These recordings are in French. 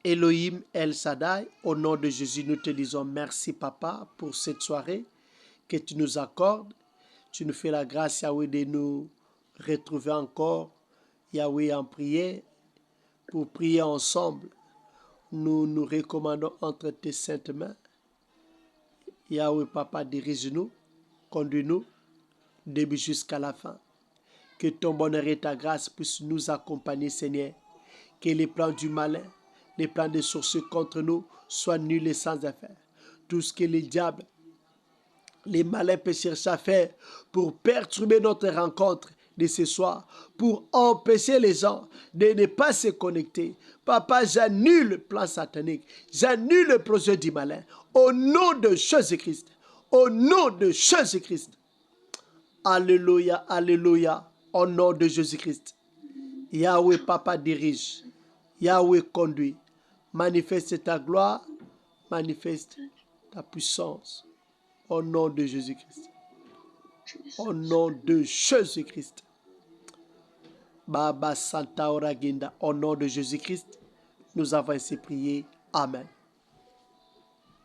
Elohim El Shaddai, au nom de Jésus, nous te disons merci, Papa, pour cette soirée que tu nous accordes. Tu nous fais la grâce, Yahweh, de nous retrouver encore, Yahweh, en prière, pour prier ensemble. Nous nous recommandons entre tes saintes mains. Yahweh, Papa, dirige-nous, conduis-nous, début jusqu'à la fin. Que ton bonheur et ta grâce puissent nous accompagner, Seigneur. Que les plans du malin, les plans des sorciers contre nous soient nuls et sans effet. Tout ce que les diables, les malins peuvent chercher à faire pour perturber notre rencontre de ce soir, pour empêcher les gens de ne pas se connecter. Papa, j'annule le plan satanique, j'annule le projet du malin. Au nom de Jésus-Christ, au nom de Jésus-Christ. Alléluia, alléluia, au nom de Jésus-Christ. Yahweh, Papa, dirige. Yahweh, conduit. Manifeste ta gloire, manifeste ta puissance. Au nom de Jésus-Christ. Au nom de Jésus-Christ. Baba Santa Oraginda. Au nom de Jésus-Christ, nous avons ainsi prié. Amen.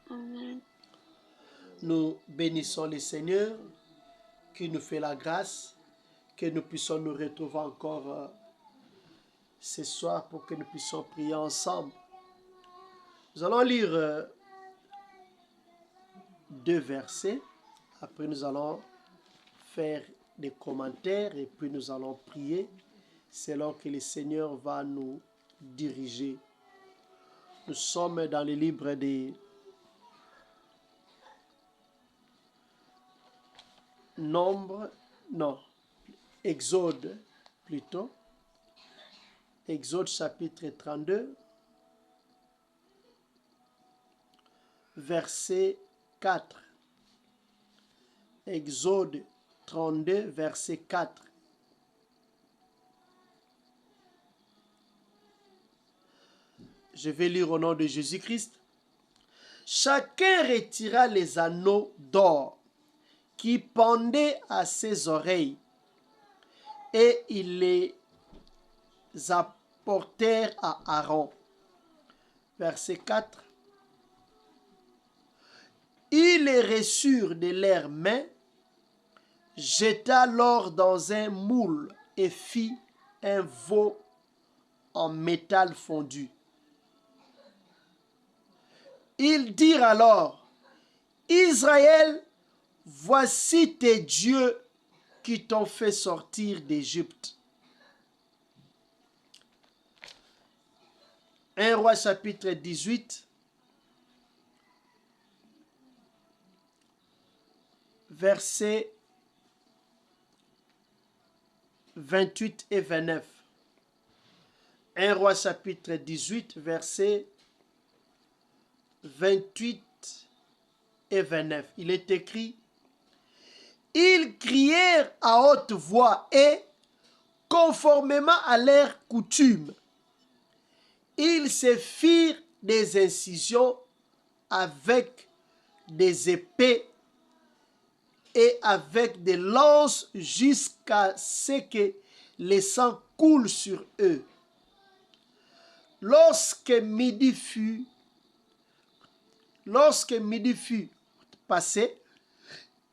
Amen. Nous bénissons le Seigneur qui nous fait la grâce, que nous puissions nous retrouver encore ce soir pour que nous puissions prier ensemble. Nous allons lire 2 versets. Après, nous allons faire des commentaires et puis nous allons prier selon que le Seigneur va nous diriger. Nous sommes dans le livre des Nombres, non, Exode plutôt. Exode chapitre 32, verset 4. Exode 32, verset 4. Je vais lire au nom de Jésus-Christ. Chacun retira les anneaux d'or qui pendaient à ses oreilles et ils les apportèrent à Aaron. Verset 4. Ils les reçurent de leurs mains, jeta l'or dans un moule et fit un veau en métal fondu. Ils dirent alors, Israël, voici tes dieux qui t'ont fait sortir d'Égypte. 1 Roi chapitre 18, versets 28 et 29. 1 Roi chapitre 18, versets 28 et 29. Il est écrit, ils crièrent à haute voix et, conformément à leur coutume, ils se firent des incisions avec des épées et avec des lances jusqu'à ce que le sang coule sur eux. Lorsque midi fut passé,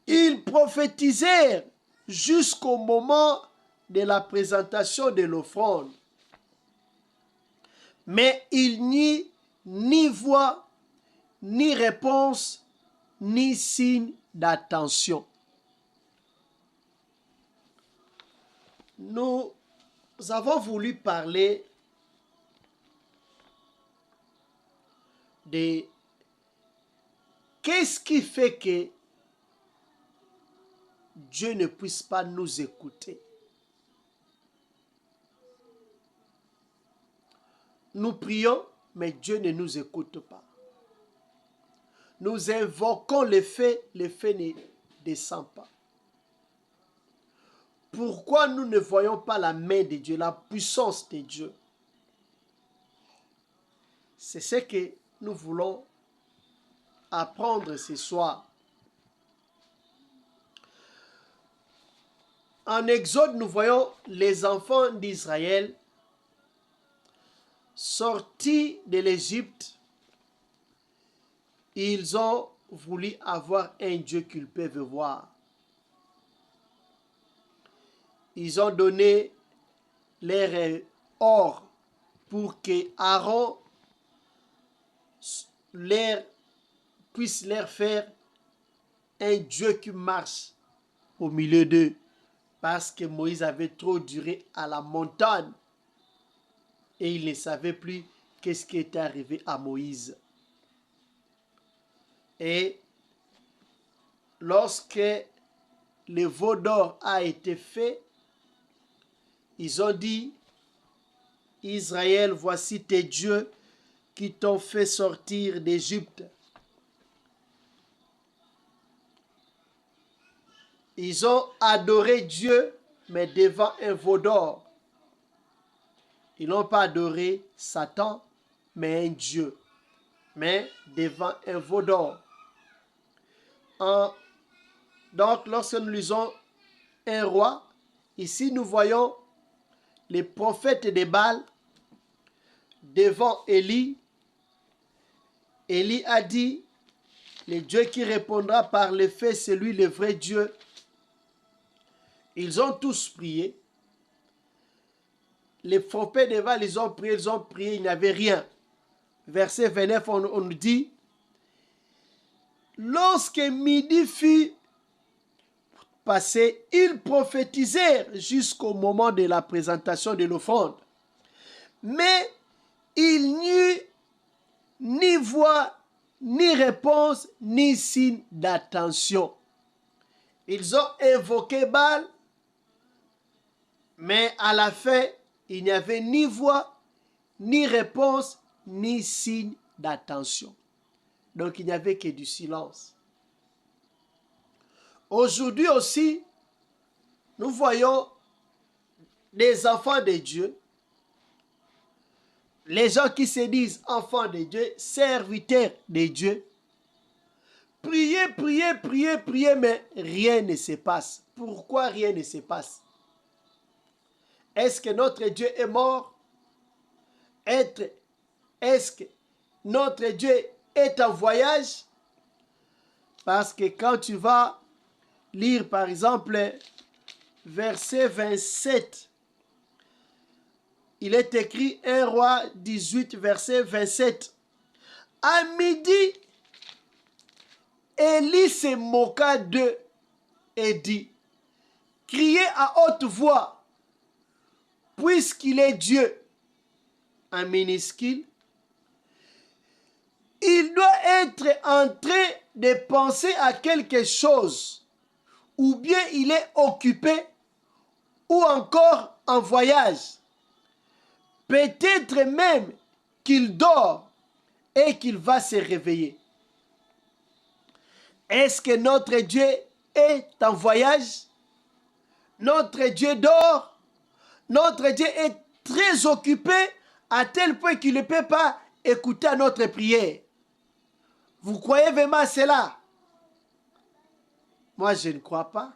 ils prophétisèrent jusqu'au moment de la présentation de l'offrande. Mais il n'y eut ni voix, ni réponse, ni signe d'attention. Nous avons voulu parler de qu'est-ce qui fait que Dieu ne puisse pas nous écouter. Nous prions, mais Dieu ne nous écoute pas. Nous invoquons le feu ne descend pas. Pourquoi nous ne voyons pas la main de Dieu, la puissance de Dieu? C'est ce que nous voulons apprendre ce soir. En Exode, nous voyons les enfants d'Israël sortis de l'Égypte, ils ont voulu avoir un Dieu qu'ils peuvent voir. Ils ont donné leur or pour que Aaron puisse leur faire un Dieu qui marche au milieu d'eux, parce que Moïse avait trop duré à la montagne et il ne savait plus qu'est-ce qui était arrivé à Moïse. Et lorsque le veau d'or a été fait, ils ont dit, Israël, voici tes dieux qui t'ont fait sortir d'Égypte. Ils ont adoré Dieu, mais devant un veau d'or. Ils n'ont pas adoré Satan, mais un Dieu, mais devant un veau d'or. Donc, lorsque nous lisons un roi, ici nous voyons les prophètes de Baal devant Élie. Élie a dit, le Dieu qui répondra par les faits, c'est lui le vrai Dieu. Ils ont tous prié. Les prophètes de Baal, ils ont prié, il n'y avait rien. Verset 29, on nous dit, lorsque midi fut passé, ils prophétisèrent jusqu'au moment de la présentation de l'offrande. Mais il n'y eut ni voix, ni réponse, ni signe d'attention. Ils ont invoqué Baal, mais à la fin, il n'y avait ni voix, ni réponse, ni signe d'attention. Donc il n'y avait que du silence. Aujourd'hui aussi, nous voyons des enfants de Dieu, les gens qui se disent enfants de Dieu, serviteurs de Dieu, prier, prier, prier, prier, mais rien ne se passe. Pourquoi rien ne se passe? Est-ce que notre Dieu est mort? Est-ce que notre Dieu est en voyage? Parce que quand tu vas lire par exemple verset 27, il est écrit 1 Roi 18 verset 27. À midi, Élie se moqua d'eux et dit, criez à haute voix, puisqu'il est Dieu, en minuscule, il doit être en train de penser à quelque chose, ou bien il est occupé, ou encore en voyage. Peut-être même qu'il dort et qu'il va se réveiller. Est-ce que notre Dieu est en voyage? Notre Dieu dort? Notre Dieu est très occupé à tel point qu'il ne peut pas écouter à notre prière. Vous croyez vraiment à cela? Moi, je ne crois pas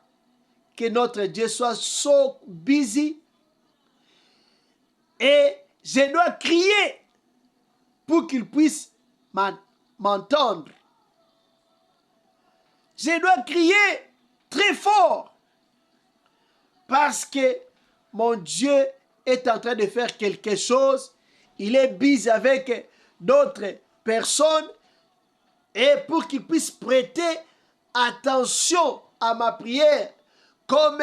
que notre Dieu soit so busy. Et je dois crier pour qu'il puisse m'entendre. Je dois crier très fort parce que mon Dieu est en train de faire quelque chose. Il est busy avec d'autres personnes et pour qu'il puisse prêter attention à ma prière, comme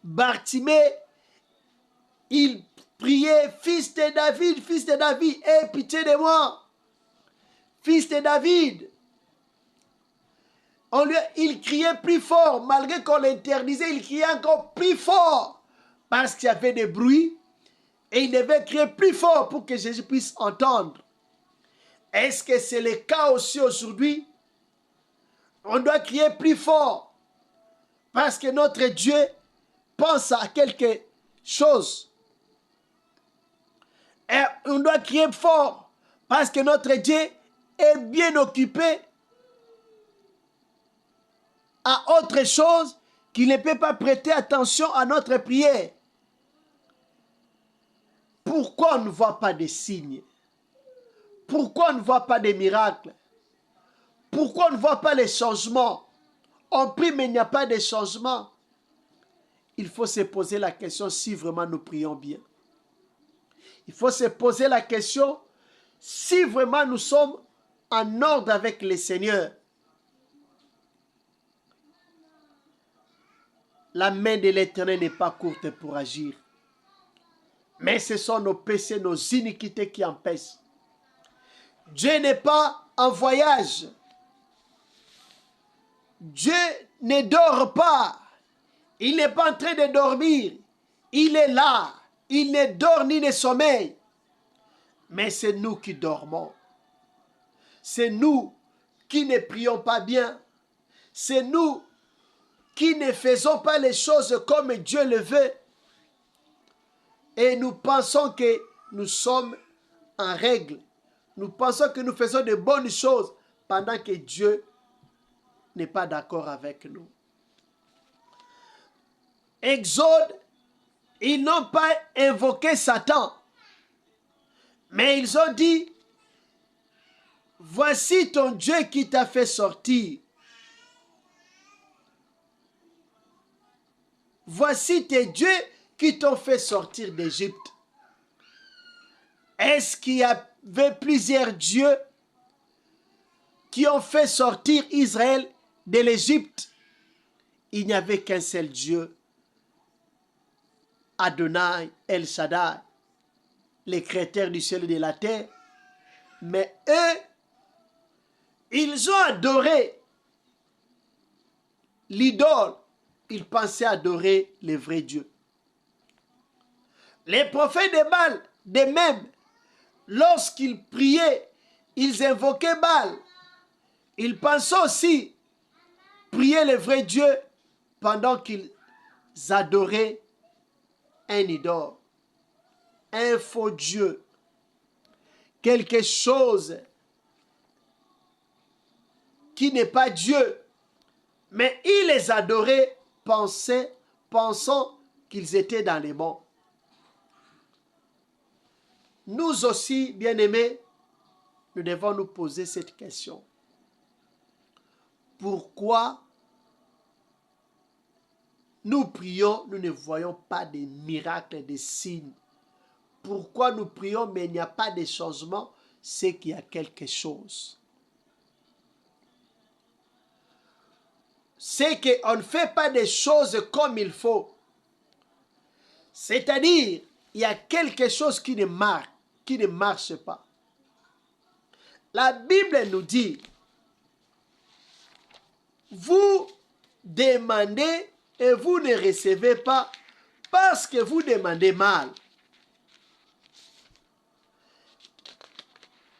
Bartimée, il priait, fils de David, aie pitié de moi, fils de David. Il criait plus fort, malgré qu'on l'interdisait, il criait encore plus fort, parce qu'il y avait des bruits, et il devait crier plus fort pour que Jésus puisse entendre. Est-ce que c'est le cas aussi aujourd'hui? On doit crier plus fort, parce que notre Dieu pense à quelque chose. Et on doit crier fort, parce que notre Dieu est bien occupé à autre chose, qu'il ne peut pas prêter attention à notre prière. Pourquoi on ne voit pas de signes? Pourquoi on ne voit pas de miracles? Pourquoi on ne voit pas les changements? On prie mais il n'y a pas de changement. Il faut se poser la question si vraiment nous prions bien. Il faut se poser la question si vraiment nous sommes en ordre avec le Seigneur. La main de l'Éternel n'est pas courte pour agir. Mais ce sont nos péchés, nos iniquités qui empêchent. Dieu n'est pas en voyage. Dieu ne dort pas. Il n'est pas en train de dormir. Il est là. Il ne dort ni ne sommeille. Mais c'est nous qui dormons. C'est nous qui ne prions pas bien. C'est nous qui ne faisons pas les choses comme Dieu le veut. Et nous pensons que nous sommes en règle. Nous pensons que nous faisons de bonnes choses pendant que Dieu n'est pas d'accord avec nous. Exode, ils n'ont pas invoqué Satan, mais ils ont dit, voici ton Dieu qui t'a fait sortir. Voici tes dieux qui t'ont fait sortir d'Égypte. Est-ce qu'il y avait plusieurs dieux qui ont fait sortir Israël de l'Égypte? Il n'y avait qu'un seul Dieu, Adonai, El Shaddai, les créateurs du ciel et de la terre. Mais eux, ils ont adoré l'idole. Ils pensaient adorer les vrais dieux. Les prophètes de Baal, de même, lorsqu'ils priaient, ils invoquaient Baal. Ils pensaient aussi prier les vrais dieux pendant qu'ils adoraient un idole, un faux Dieu, quelque chose qui n'est pas Dieu. Mais ils les adoraient, pensant qu'ils étaient dans les monts. Nous aussi, bien-aimés, nous devons nous poser cette question. Pourquoi nous prions, nous ne voyons pas de miracles, de signes? Pourquoi nous prions, mais il n'y a pas de changement? C'est qu'il y a quelque chose. C'est qu'on ne fait pas des choses comme il faut. C'est-à-dire, il y a quelque chose qui ne marche pas. La Bible nous dit, vous demandez et vous ne recevez pas parce que vous demandez mal.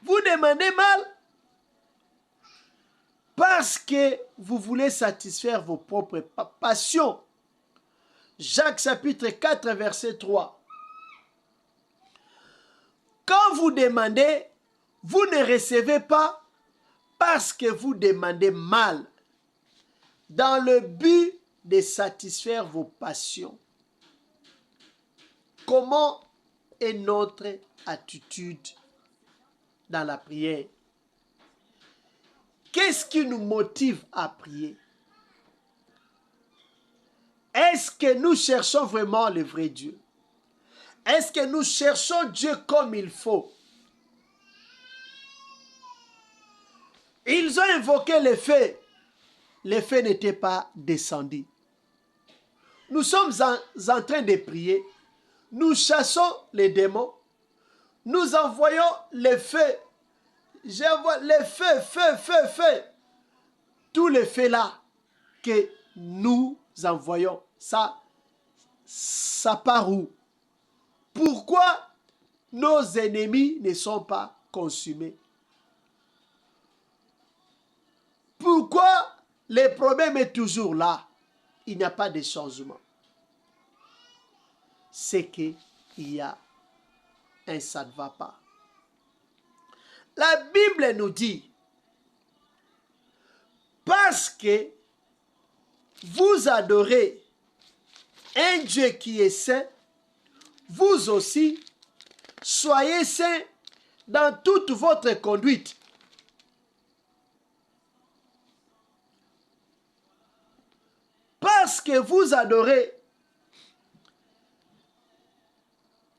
Vous demandez mal parce que vous voulez satisfaire vos propres passions. Jacques chapitre 4 verset 3. Quand vous demandez, vous ne recevez pas parce que vous demandez mal, dans le but de satisfaire vos passions. Comment est notre attitude dans la prière? Qu'est-ce qui nous motive à prier? Est-ce que nous cherchons vraiment le vrai Dieu? Est-ce que nous cherchons Dieu comme il faut? Ils ont invoqué les feux. Les feux n'étaient pas descendus. Nous sommes en train de prier. Nous chassons les démons. Nous envoyons les feux. J'envoie les feux. Tous les feux là que nous envoyons, ça part où? Pourquoi nos ennemis ne sont pas consumés? Pourquoi le problème est toujours là? Il n'y a pas de changement. C'est qu'il y a ça ne va pas. La Bible nous dit, parce que vous adorez un Dieu qui est saint, vous aussi, Soyez saints dans toute votre conduite. Parce que vous adorez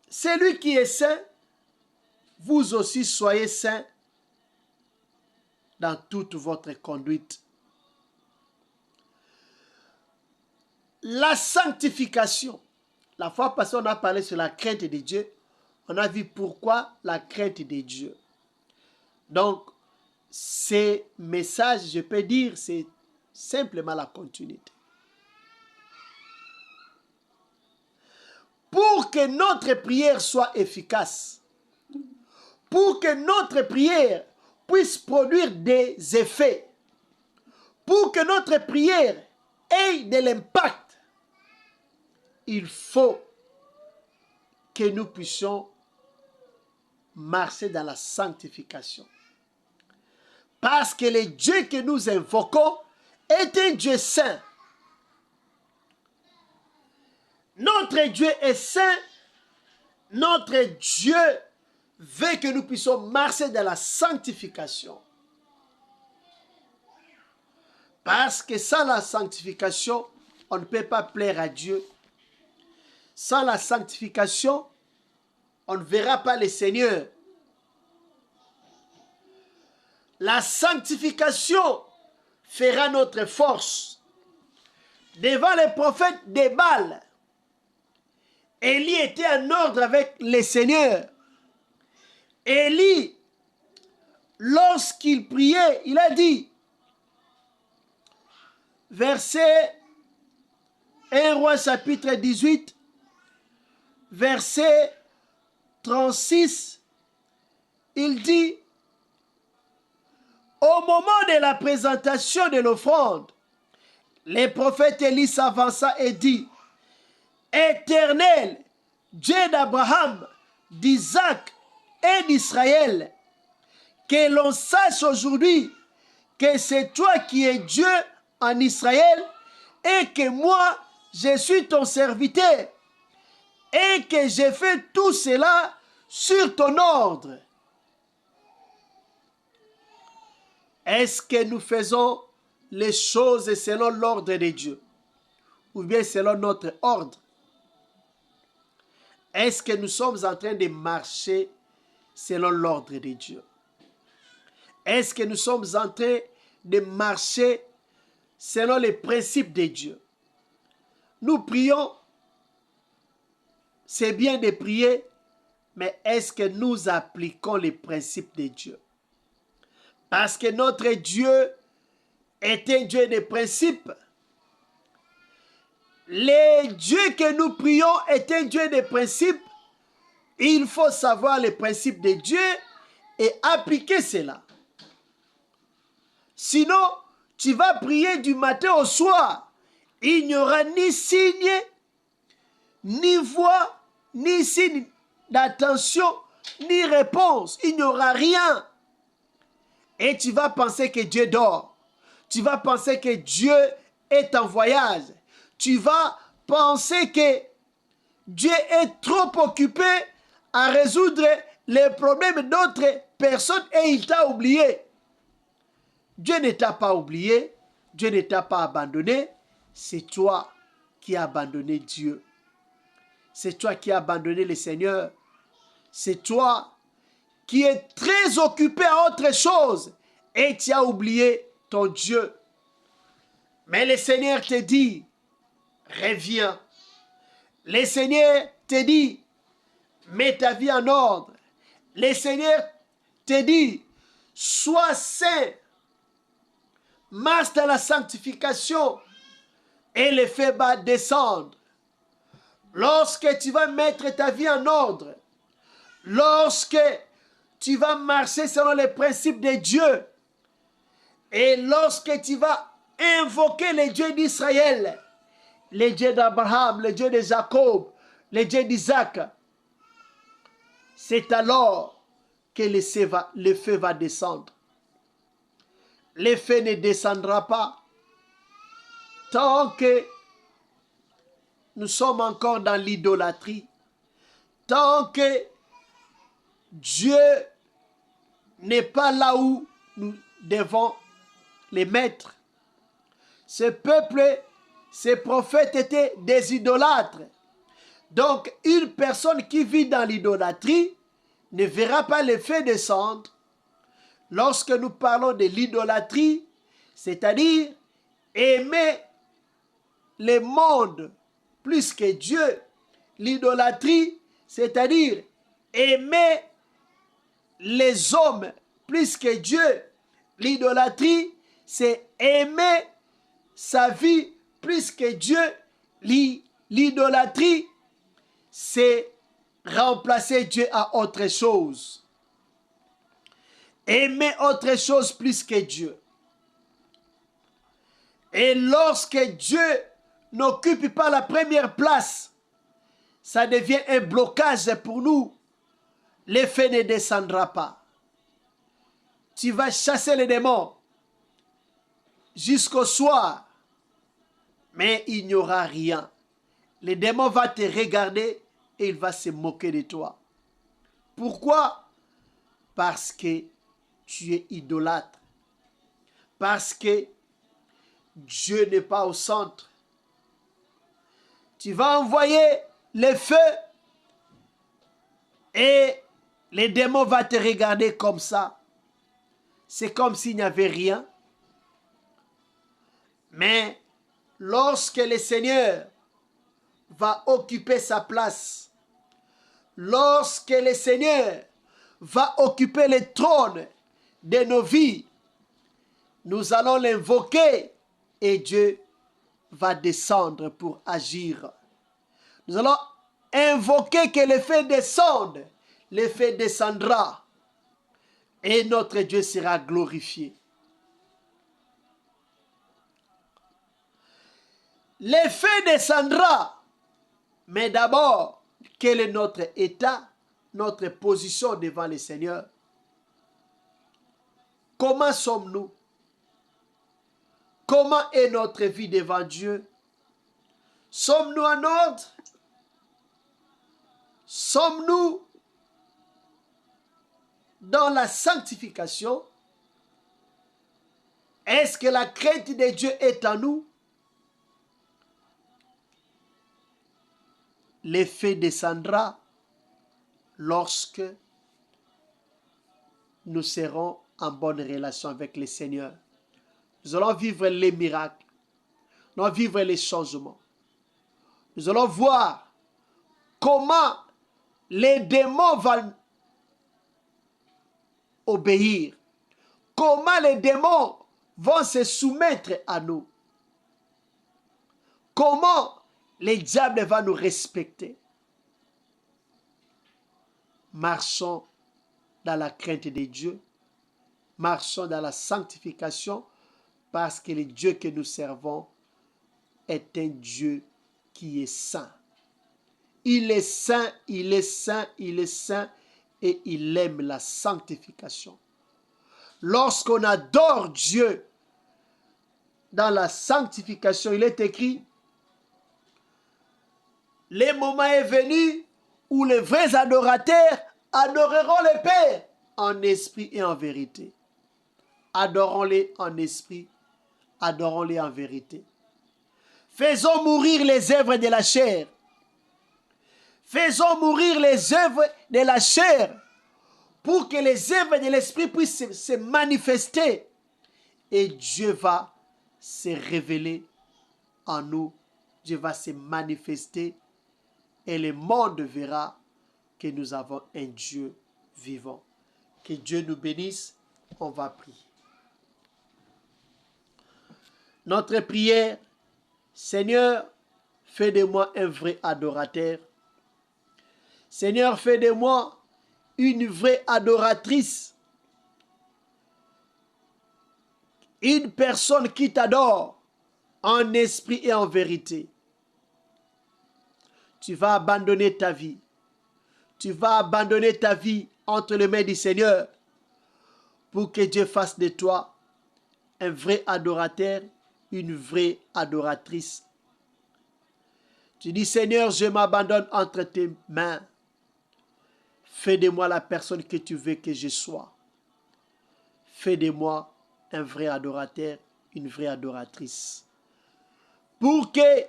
celui qui est saint, vous aussi soyez saints dans toute votre conduite. La sanctification. La fois passée, on a parlé sur la crainte de Dieu. On a vu pourquoi la crainte de Dieu. Donc, ces messages, je peux dire, c'est simplement la continuité. Pour que notre prière soit efficace, pour que notre prière puisse produire des effets, pour que notre prière ait de l'impact, il faut que nous puissions marcher dans la sanctification. Parce que le Dieu que nous invoquons est un Dieu saint. Notre Dieu est saint. Notre Dieu veut que nous puissions marcher dans la sanctification. Parce que sans la sanctification, on ne peut pas plaire à Dieu. Sans la sanctification, on ne verra pas le Seigneur. La sanctification fera notre force. Devant les prophètes de Baal, Élie était en ordre avec le Seigneur. Élie, lorsqu'il priait, il a dit, verset 1 Roi chapitre 18, verset 36, il dit, au moment de la présentation de l'offrande, le prophète Élie s'avança et dit, Éternel, Dieu d'Abraham, d'Isaac et d'Israël, que l'on sache aujourd'hui que c'est toi qui es Dieu en Israël et que moi, je suis ton serviteur et que j'ai fait tout cela sur ton ordre. Est-ce que nous faisons les choses selon l'ordre de Dieu ou bien selon notre ordre? Est-ce que nous sommes en train de marcher selon l'ordre de Dieu? Est-ce que nous sommes en train de marcher selon les principes de Dieu? Nous prions, c'est bien de prier, mais est-ce que nous appliquons les principes de Dieu? Parce que notre Dieu est un Dieu de principes. Le Dieu que nous prions est un Dieu de principes. Il faut savoir les principes de Dieu et appliquer cela. Sinon, tu vas prier du matin au soir. Il n'y aura ni signe, ni voix, ni signe d'attention, ni réponse. Il n'y aura rien. Et tu vas penser que Dieu dort. Tu vas penser que Dieu est en voyage. Tu vas penser que Dieu est trop occupé à résoudre les problèmes d'autres personnes et il t'a oublié. Dieu ne t'a pas oublié. Dieu ne t'a pas abandonné. C'est toi qui as abandonné Dieu. C'est toi qui as abandonné le Seigneur. C'est toi qui es très occupé à autre chose et tu as oublié ton Dieu. Mais le Seigneur te dit, reviens. Le Seigneur te dit, mets ta vie en ordre. Le Seigneur te dit, sois saint. Marche dans la sanctification et le feu va descendre. Lorsque tu vas mettre ta vie en ordre, lorsque tu vas marcher selon les principes de Dieu, et lorsque tu vas invoquer les dieux d'Israël, les dieux d'Abraham, les dieux de Jacob, les dieux d'Isaac, c'est alors que le feu va descendre. Le feu ne descendra pas tant que nous sommes encore dans l'idolâtrie, tant que Dieu n'est pas là où nous devons les mettre. Ce peuple, ces prophètes étaient des idolâtres. Donc, une personne qui vit dans l'idolâtrie ne verra pas le feu descendre. Lorsque nous parlons de l'idolâtrie, c'est-à-dire aimer le monde plus que Dieu. L'idolâtrie, c'est-à-dire aimer les hommes plus que Dieu. L'idolâtrie, c'est aimer sa vie plus que Dieu. L'idolâtrie, c'est remplacer Dieu à autre chose. Aimer autre chose plus que Dieu. Et lorsque Dieu n'occupe pas la première place, ça devient un blocage pour nous. L'effet ne descendra pas. Tu vas chasser les démons jusqu'au soir, mais il n'y aura rien. Le démon va te regarder et il va se moquer de toi. Pourquoi? Parce que tu es idolâtre. Parce que Dieu n'est pas au centre. Tu vas envoyer le feu et les démons vont te regarder comme ça. C'est comme s'il n'y avait rien. Mais lorsque le Seigneur va occuper sa place, lorsque le Seigneur va occuper le trône de nos vies, nous allons l'invoquer et Dieu va descendre pour agir. Nous allons invoquer que le feu descende. Le feu descendra et notre Dieu sera glorifié. Le feu descendra, mais d'abord, quel est notre état, notre position devant le Seigneur? Comment sommes-nous? Comment est notre vie devant Dieu? Sommes-nous en ordre? Sommes-nous dans la sanctification? Est-ce que la crainte de Dieu est en nous? L'effet descendra lorsque nous serons en bonne relation avec le Seigneur. Nous allons vivre les miracles. Nous allons vivre les changements. Nous allons voir comment les démons vont obéir. Comment les démons vont se soumettre à nous. Comment les diables vont nous respecter. Marchons dans la crainte de Dieu. Marchons dans la sanctification parce que le Dieu que nous servons est un Dieu qui est saint. Il est saint, il est saint, il est saint et il aime la sanctification. Lorsqu'on adore Dieu dans la sanctification, il est écrit: le moment est venu où les vrais adorateurs adoreront le Père en esprit et en vérité. Adorons-les en esprit, adorons-les en vérité. Faisons mourir les œuvres de la chair. Faisons mourir les œuvres de la chair pour que les œuvres de l'esprit puissent se manifester. Et Dieu va se révéler en nous. Dieu va se manifester et le monde verra que nous avons un Dieu vivant. Que Dieu nous bénisse. On va prier. Notre prière: Seigneur, fais de moi un vrai adorateur. Seigneur, fais de moi une vraie adoratrice. Une personne qui t'adore en esprit et en vérité. Tu vas abandonner ta vie. Tu vas abandonner ta vie entre les mains du Seigneur pour que Dieu fasse de toi un vrai adorateur, une vraie adoratrice. Tu dis: Seigneur, je m'abandonne entre tes mains. Fais de moi la personne que tu veux que je sois. Fais de moi un vrai adorateur, une vraie adoratrice. Pour que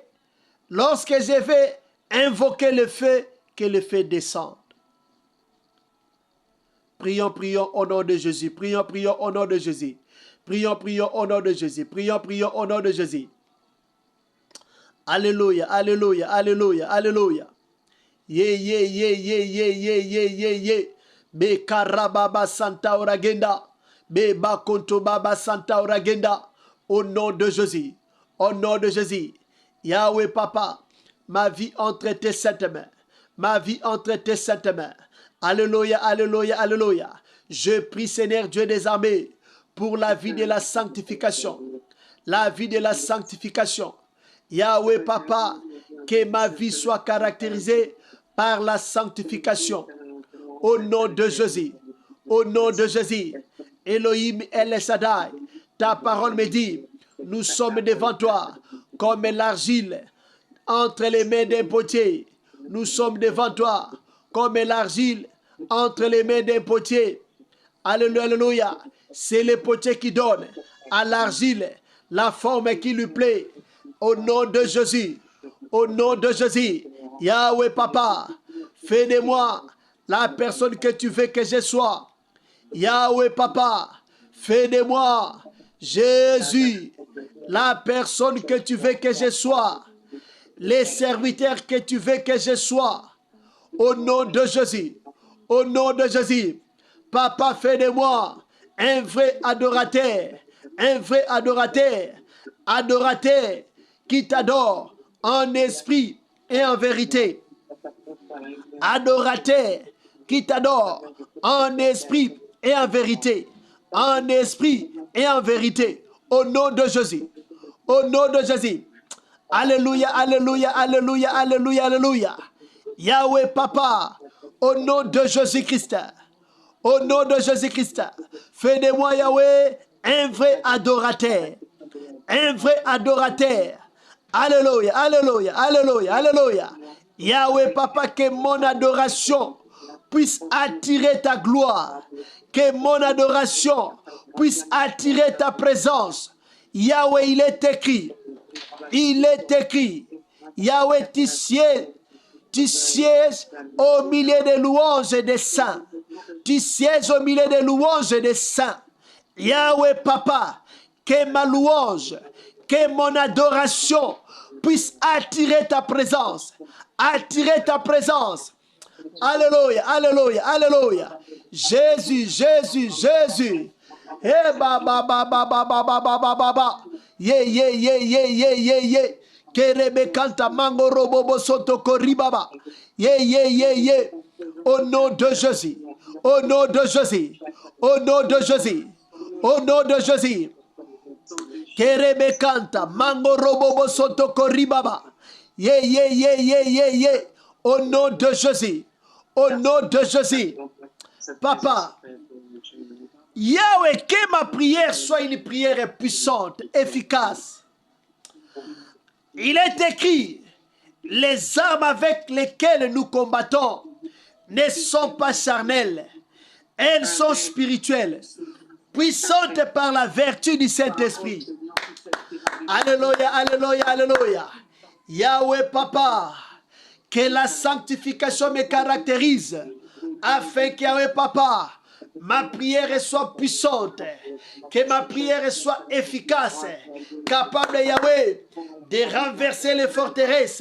lorsque je vais invoquer le feu, que le feu descende. Prions, prions au nom de Jésus. Prions, prions au nom de Jésus. Prions, prions au nom de Jésus. Prions, prions au nom de Jésus. Alléluia, alléluia, alléluia, alléluia. Ye. Be karababa santa oragenda. Be bakonto baba santa oragenda. Au nom de Jésus. Au nom de Jésus. Yahweh Papa, ma vie entre tes saintes mains. Ma vie entre tes saintes mains. Alléluia, alléluia, alléluia. Je prie Seigneur Dieu des armées pour la vie de la sanctification. La vie de la sanctification. Yahweh Papa, que ma vie soit caractérisée par la sanctification. Au nom de Jésus. Au nom de Jésus. Elohim El Shaddai, ta parole me dit, nous sommes devant toi comme l'argile entre les mains d'un potier. Nous sommes devant toi comme l'argile entre les mains d'un potier. Alléluia, alléluia. C'est le potier qui donne à l'argile la forme qui lui plaît. Au nom de Jésus. Au nom de Jésus. Yahweh Papa, fais de moi la personne que tu veux que je sois. Yahweh Papa, fais de moi, Jésus, la personne que tu veux que je sois. Les serviteurs que tu veux que je sois. Au nom de Jésus. Au nom de Jésus. Papa, fais de moi un vrai adorateur. Un vrai adorateur. Adorateur qui t'adore en esprit et en vérité. Adorateur qui t'adore en esprit et en vérité. En esprit et en vérité. Au nom de Jésus. Au nom de Jésus. Alléluia, alléluia, alléluia, alléluia, alléluia. Yahweh Papa, au nom de Jésus-Christ. Au nom de Jésus-Christ. Fais de moi, Yahweh, un vrai adorateur. Un vrai adorateur. Alléluia, alléluia, alléluia, alléluia. Yahweh Papa, que mon adoration puisse attirer ta gloire. Que mon adoration puisse attirer ta présence. Yahweh, il est écrit. Il est écrit. Yahweh, tu sièges au milieu des louanges et des saints. Tu sièges au milieu des louanges et des saints. Yahweh Papa, que ma louange, que mon adoration puisse attirer ta présence. Attirer ta présence. Alléluia, alléluia, alléluia. Jésus, Jésus, Jésus. Eh ba ba ba ba ba ba ba ba ba ba ba. Ye. Kerebe kanta mango robo bosoto koribaba. Ye. Au nom de Jésus. Au nom de Jésus. Au nom de Jésus. Au nom de Jésus. Kerebe kanta mango robo bosoto koribaba. Ye. Au nom de Jésus. Au nom de Jésus. Papa, Yahweh, que ma prière soit une prière puissante, efficace. Il est écrit, les armes avec lesquelles nous combattons ne sont pas charnelles, elles sont spirituelles, puissantes par la vertu du Saint-Esprit. Alléluia, alléluia, alléluia. Yahweh Papa, que la sanctification me caractérise, afin que Yahweh Papa, ma prière soit puissante, que ma prière soit efficace, capable Yahweh de renverser les forteresses,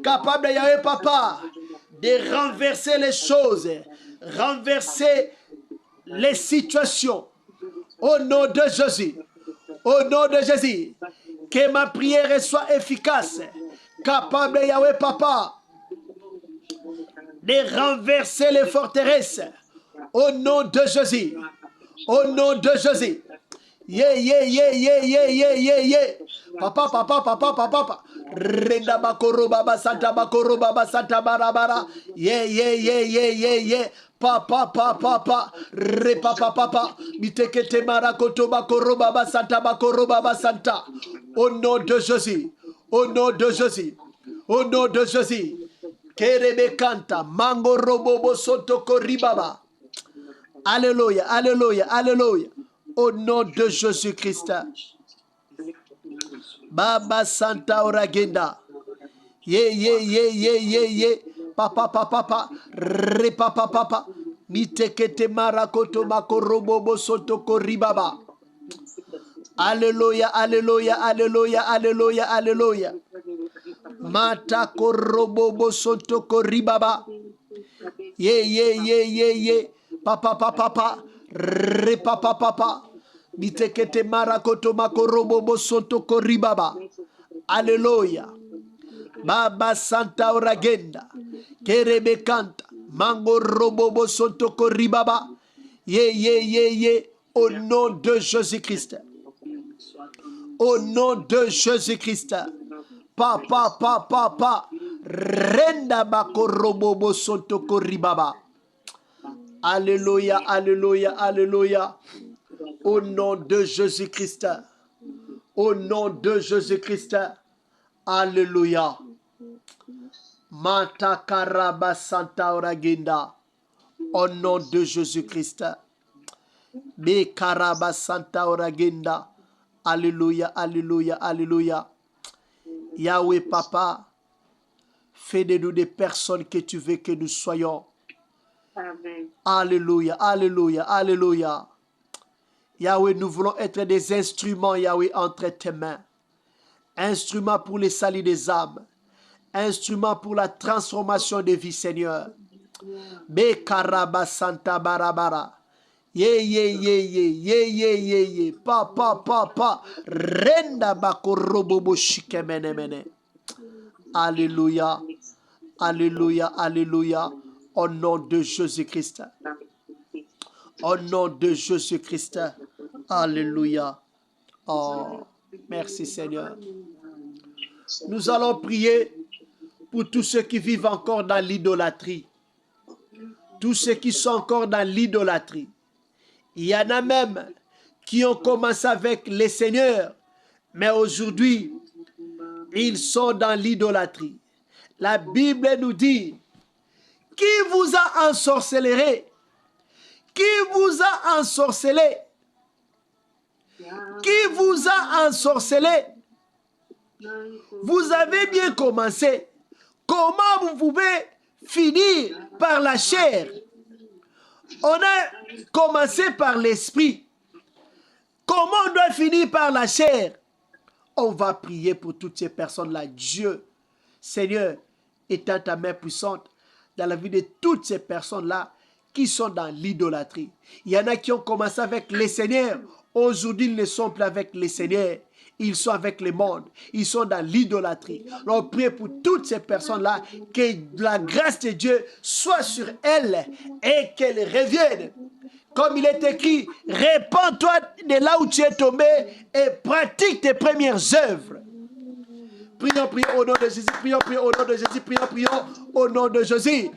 capable Yahweh Papa de renverser les choses, renverser les situations. Au nom de Jésus, au nom de Jésus, que ma prière soit efficace, capable Yahweh Papa de renverser les forteresses. Au nom de Jésus. Au nom de Jésus. Ye. Papa. Renda bakoro baba santa barabara. Ye. Papa. Repapa. Mitekete marakoto bakoro baba santa. Au nom de Jésus. Au nom de Jésus. Au nom de Jésus. Kerebekanta, mango robobo sotoko ribaba. Alléluia, alléluia, alléluia. Au nom de Jésus-Christ. Baba Santa Oragenda. Ye. Papa, papa. Re papa, papa. Mitekete marakoto makorobobo sotoko ribaba. Alléluia, alléluia, alléluia, alléluia, alléluia. Mata korobobo sotoko ribaba. Ye. Papa. Re papa. Mitekete marakoto makorobobo sotoko ribaba. Alléluia. Baba Santa Oragenda. Kerebekanta. Mango robobo sotoko ribaba. Ye. Au nom de Jésus-Christ. Au nom de Jésus-Christ. Papa. Renda bako robobo sotoko ribaba. Alléluia, alléluia, alléluia. Au nom de Jésus-Christ. Au nom de Jésus-Christ. Alléluia. Mata karaba santa oragenda. Au nom de Jésus-Christ. Be karaba santa oragenda. Alléluia, alléluia, alléluia. Yahweh Papa, fais de nous des personnes que tu veux que nous soyons. Amen. Alléluia, alléluia, alléluia. Yahweh, nous voulons être des instruments, Yahweh, entre tes mains. Instruments pour les salut des âmes. Instruments pour la transformation des vies, Seigneur. Be karaba santa barabara. Ye. Papa. Renda bako robobo shikemene. Alléluia. Alléluia, alléluia. Au nom de Jésus-Christ. Au nom de Jésus-Christ. Alléluia. Oh, merci Seigneur. Nous allons prier pour tous ceux qui vivent encore dans l'idolâtrie. Tous ceux qui sont encore dans l'idolâtrie. Il y en a même qui ont commencé avec les seigneurs, mais aujourd'hui, ils sont dans l'idolâtrie. La Bible nous dit, qui vous a ensorcelé? Qui vous a ensorcelé? Qui vous a ensorcelé? Vous avez bien commencé. Comment vous pouvez finir par la chair? On a commencé par l'esprit. Comment on doit finir par la chair? On va prier pour toutes ces personnes-là. Dieu, Seigneur, étends ta main puissante dans la vie de toutes ces personnes-là qui sont dans l'idolâtrie. Il y en a qui ont commencé avec les seigneurs. Aujourd'hui, ils ne sont plus avec les seigneurs. Ils sont avec le monde. Ils sont dans l'idolâtrie. On prie pour toutes ces personnes-là que la grâce de Dieu soit sur elles et qu'elles reviennent. Comme il est écrit, répands-toi de là où tu es tombé et pratique tes premières œuvres. Prions au nom de Jésus. Prions au nom de Jésus. Prions au nom de Jésus.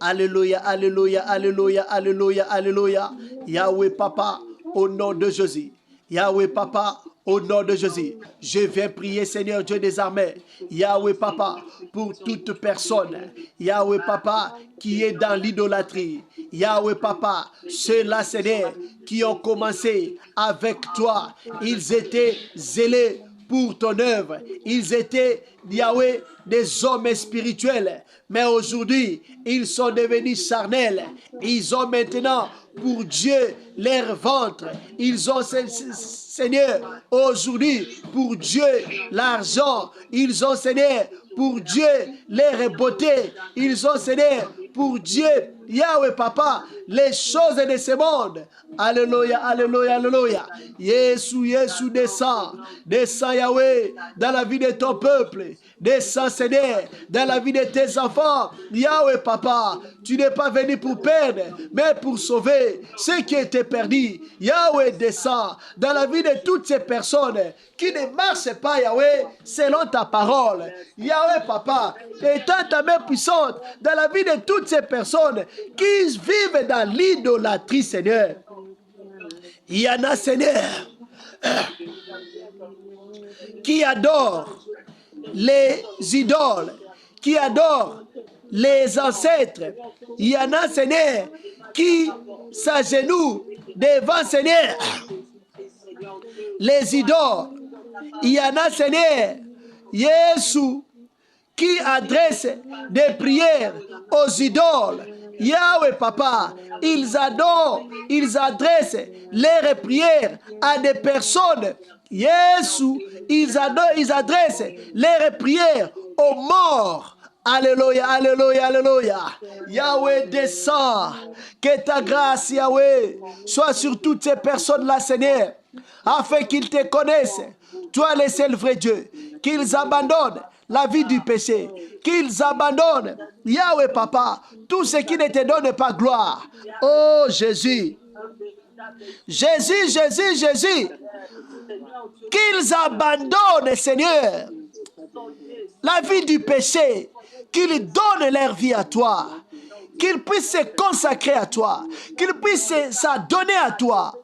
Alléluia, alléluia, alléluia, alléluia, alléluia. Yahweh Papa, au nom de Jésus. Yahweh Papa, au nom de Jésus, je viens prier, Seigneur Dieu des armées. Yahweh Papa, pour toute personne. Yahweh Papa, qui est dans l'idolâtrie. Yahweh Papa, ceux-là, Seigneur, qui ont commencé avec toi. Ils étaient zélés pour ton œuvre. Ils étaient, Yahweh, des hommes spirituels. Mais aujourd'hui, ils sont devenus charnels. Ils ont maintenant pour Dieu leur ventre. Ils ont, Seigneur, aujourd'hui, pour Dieu, l'argent. Ils ont, Seigneur, pour Dieu, leur beauté. Ils ont, Seigneur, pour Dieu, Yahweh Papa, les choses de ce monde. Alléluia, alléluia, alléluia. Jésus, descend. Descend, Yahweh, dans la vie de ton peuple. Descends, Seigneur, dans la vie de tes enfants. Yahweh Papa, tu n'es pas venu pour perdre, mais pour sauver ceux qui étaient perdus. Yahweh, descend dans la vie de toutes ces personnes qui ne marchent pas, Yahweh, selon ta parole. Yahweh Papa, étends ta main puissante dans la vie de toutes ces personnes qui vivent dans l'idolâtrie, Seigneur. Il y en a, Seigneur, qui adorent les idoles, qui adorent les ancêtres. Il y en a, Seigneur, qui s'agenouillent devant, Seigneur, les idoles. Il y en a, Seigneur, Jésus, qui adresse des prières aux idoles. Yahweh, Papa, ils adorent, ils adressent leurs prières à des personnes. Jésus, ils adressent leurs prières aux morts. Alléluia, alléluia, alléluia. Yahweh, descend. Que ta grâce, Yahweh, soit sur toutes ces personnes-là, Seigneur, afin qu'ils te connaissent. Toi, le seul vrai Dieu. Qu'ils abandonnent la vie du péché. Qu'ils abandonnent, Yahweh, Papa, tout ce qui ne te donne pas gloire. Oh, Jésus. Jésus, Jésus, Jésus. Qu'ils abandonnent, Seigneur, la vie du péché. Qu'ils donnent leur vie à toi. Qu'ils puissent se consacrer à toi. Qu'ils puissent s'adonner à toi.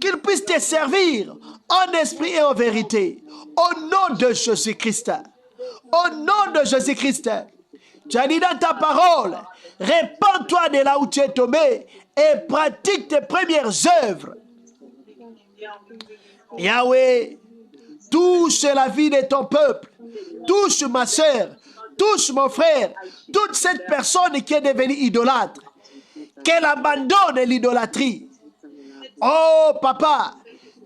Qu'ils puissent te servir en esprit et en vérité. Au nom de Jésus-Christ. Au nom de Jésus-Christ. Tu as dit dans ta parole, répands-toi de là où tu es tombé et pratique tes premières œuvres. Yahweh, touche la vie de ton peuple. Touche ma soeur. Touche mon frère. Toute cette personne qui est devenue idolâtre. Qu'elle abandonne l'idolâtrie. Oh, Papa,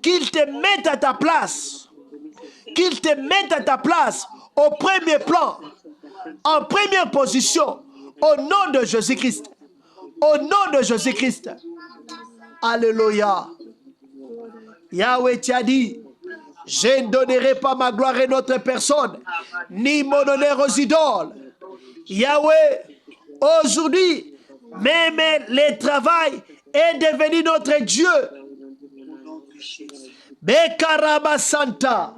qu'il te mette à ta place. Qu'il te mette à ta place au premier plan, en première position, au nom de Jésus-Christ. Au nom de Jésus-Christ. Alléluia. Yahweh t'a dit, je ne donnerai pas ma gloire à notre personne, ni mon honneur aux idoles. Yahweh, aujourd'hui, même le travail est devenu notre Dieu. Bekaraba Santa,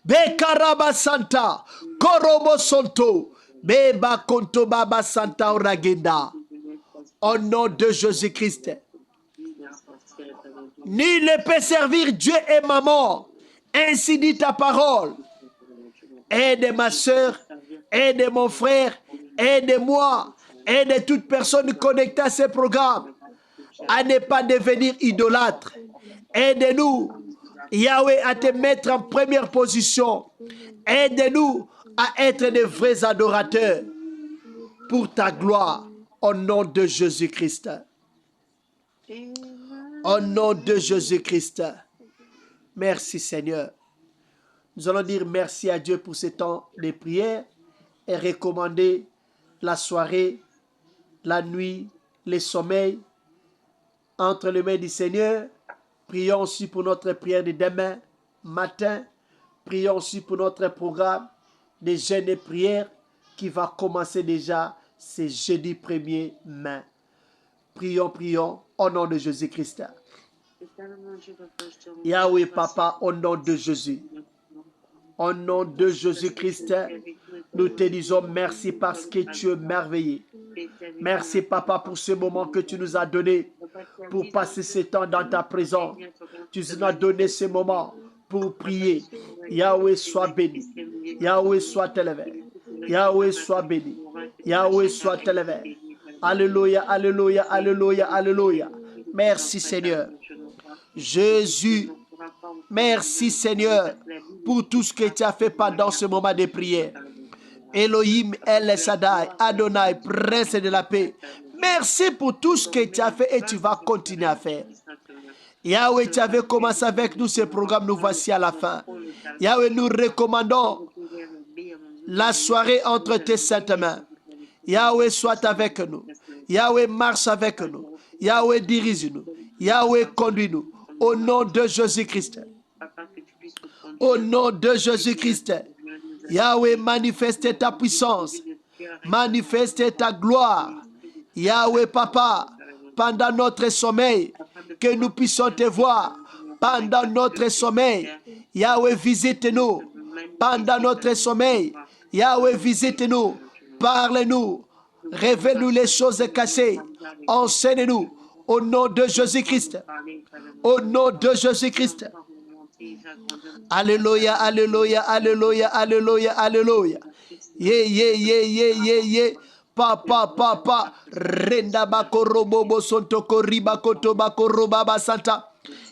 Bekaraba Santa, Korobo Santo, Beba Konto Baba Santa Oragenda. Au nom de Jésus-Christ. Nul ne peut servir Dieu et maman. Ainsi dit ta parole. Aide ma soeur, aide mon frère, aide-moi, aide toute personne connectée à ce programme à ne pas devenir idolâtre. Aide-nous, Yahweh, à te mettre en première position. Aide-nous à être des vrais adorateurs pour ta gloire, au nom de Jésus-Christ. Au nom de Jésus-Christ. Merci Seigneur. Nous allons dire merci à Dieu pour ce temps de prière et recommander la soirée, la nuit, le sommeil entre les mains du Seigneur. Prions aussi pour notre prière de demain matin. Prions aussi pour notre programme de jeûne et prière qui va commencer déjà ce jeudi 1er mai. Prions, prions au nom de Jésus-Christ. Yahweh Papa, au nom de Jésus. Au nom de Jésus-Christ, nous te disons merci parce que tu es merveilleux. Merci Papa pour ce moment que tu nous as donné pour passer ce temps dans ta présence. Tu nous as donné ce moment pour prier. Yahweh soit béni. Yahweh soit élevé. Yahweh soit béni. Yahweh soit élevé. Alléluia, alléluia, alléluia, alléluia. Merci Seigneur. Jésus, merci Seigneur pour tout ce que tu as fait pendant ce moment de prière. Elohim El Shaddai, Adonai, Prince de la paix. Merci pour tout ce que tu as fait et tu vas continuer à faire. Yahweh, tu avais commencé avec nous ce programme, nous voici à la fin. Yahweh, nous recommandons la soirée entre tes saintes mains. Yahweh, soit avec nous. Yahweh, marche avec nous. Yahweh, dirige-nous. Yahweh, conduis-nous. Au nom de Jésus-Christ. Au nom de Jésus-Christ. Yahweh, manifeste ta puissance. Manifeste ta gloire. Yahweh, Papa, pendant notre sommeil, que nous puissions te voir. Pendant notre sommeil, Yahweh, visite-nous. Pendant notre sommeil, Yahweh, visite-nous. Parle-nous. Révèle-nous les choses cachées. Enseigne-nous. Au nom de Jésus-Christ. Au nom de Jésus-Christ. Alléluia, alléluia, alléluia, alléluia, alléluia. Ye. Papa. Renda bakorobobo sontoko riba koto bakoroba basanta.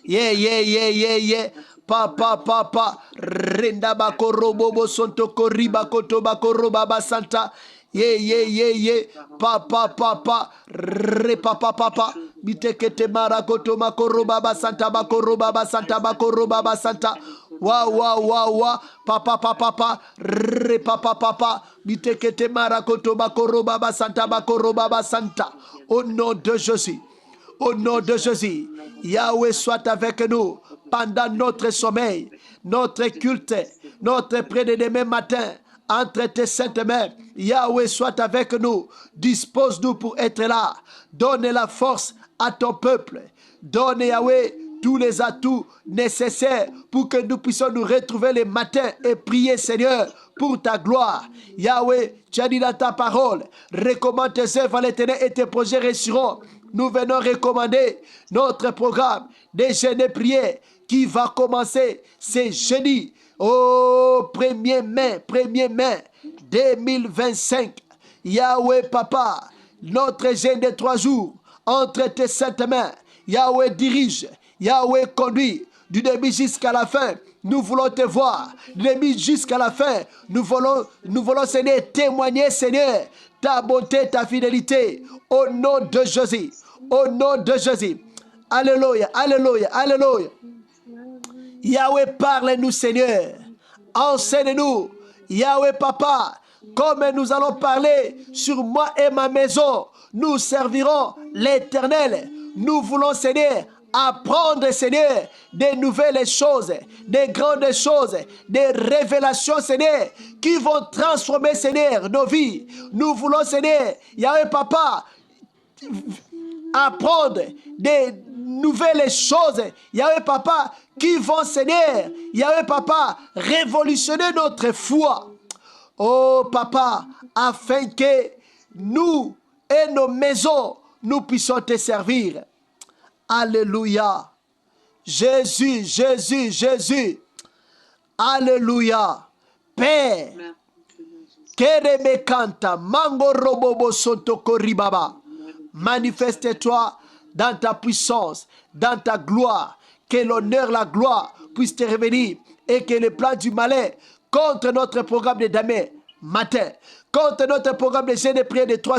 Ye. Papa. Renda bakorobobo sontoko riba koto bakoroba basanta. Ye. Papa. Re papa. Bitekete marakoto makoroba basanta bakoroba basanta. Wa. Papa. Re papa. Bitekete marakoto bakoroba basanta. Au nom de Jésus. Au nom de Jésus, Yahweh soit avec nous pendant notre sommeil, notre culte, notre près de demain matin, entre tes saintes mains. Yahweh soit avec nous, dispose-nous pour être là. Donne la force à ton peuple. Donne, Yahweh, tous les atouts nécessaires pour que nous puissions nous retrouver les matins et prier, Seigneur, pour ta gloire. Yahweh, tu as dit dans ta parole, recommande tes œuvres à l'Éternel et tes projets réussiront. Nous venons recommander notre programme des jeûnes et prières qui va commencer ce jeudi au 1er mai 2025. Yahweh Papa, notre jeûne de 3 jours entre tes saintes mains. Yahweh dirige, Yahweh conduit du début jusqu'à la fin. Nous voulons te voir du début jusqu'à la fin. Nous voulons Seigneur, témoigner, Seigneur, ta bonté, ta fidélité. Au nom de Jésus. Au nom de Jésus. Alléluia. Yahweh, parle-nous, Seigneur. Enseigne-nous. Yahweh, Papa, comme nous allons parler sur moi et ma maison, nous servirons l'Éternel. Nous voulons, Seigneur, apprendre, Seigneur, des nouvelles choses, des grandes choses, des révélations, Seigneur, qui vont transformer, Seigneur, nos vies. Nous voulons, Seigneur, Yahweh Papa, apprendre des nouvelles choses, Yahweh Papa, qui vont, Seigneur, Yahweh Papa, révolutionner notre foi. Oh Papa, afin que nous et nos maisons, nous puissions te servir. Alléluia. Jésus. Alléluia. Père. Kereme kanta mango robobo sotoko ribaba. Manifeste-toi dans ta puissance, dans ta gloire. Que l'honneur, la gloire puisse te revenir et que le plan du malin contre notre programme de demain matin, contre notre programme de jeûne et prière de 3 jours,